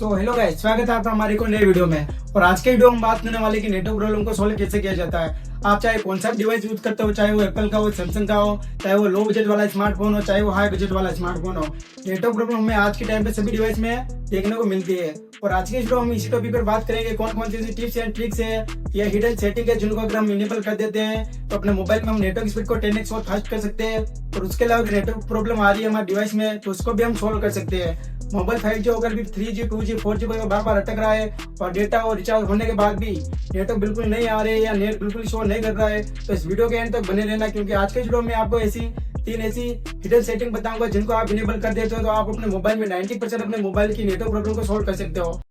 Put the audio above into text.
So hello guys, स्वागत है आपका हमारे को नए वीडियो में। और आज के वीडियो में बात करने वाले की नेटवर्क प्रॉब्लम को सोल्व कैसे किया जाता है। आप चाहे कौन सा डिवाइस यूज करते हो, चाहे वो एप्पल का हो, सैमसंग का हो, चाहे वो लो बजट वाला स्मार्टफोन हो, चाहे वो हाई बजट वाला स्मार्टफोन हो, नेटवर्क प्रॉब्लम हमें आज के टाइम पे सभी डिवाइस में देखने को मिलती है। और आज के वीडियो हम इसी टॉपिक पर बात करेंगे कौन कौन सी टिप्स एंड ट्रिक्स है या हिडन सेटिंग है जिनको अगर हम इनेबल कर देते हैं तो अपने मोबाइल में हम नेटवर्क स्पीड को 10x और फास्ट कर सकते हैं। और उसके अलावा नेटवर्क प्रॉब्लम आ रही है हमारे डिवाइस में तो उसको भी हम सोल्व कर सकते हैं। मोबाइल 5G होकर भी 3G 2G 4G पर बार बार अटक रहा है और डेटा और रिचार्ज होने के बाद भी नेटवर्क बिल्कुल नहीं आ रहे या नेट बिल्कुल शो नहीं कर रहा है, तो इस वीडियो के एंड तक बने रहना, क्योंकि आज के वीडियो में आपको तीन ऐसी हिडन सेटिंग बताऊंगा जिनको आप इनेबल कर देते हो तो आप अपने मोबाइल में 90% अपने मोबाइल की नेटवर्क प्रॉब्लम को सोल्व कर सकते हो।